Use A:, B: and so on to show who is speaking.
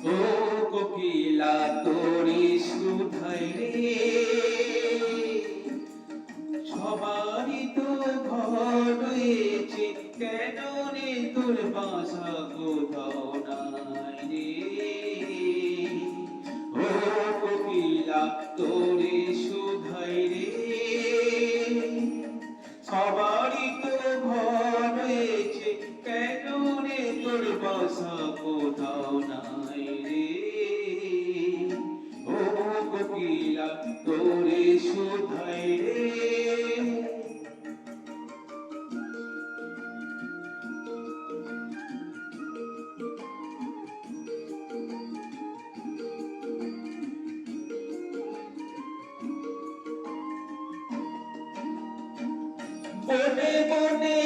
A: ও কোকিলা তোরে সুধাই রে, সবারই তো ঘর রয়েছে, কেন রে তোর বাসা কোথাও নাই রে। ও কোকিলা তোরে সুধাই রে, সবারই তো ঘর রয়েছে, কেন রে তোর বাসা কোথাও নাই রে। ও কোকিলা তোরে সুধাই রে। বনে বনে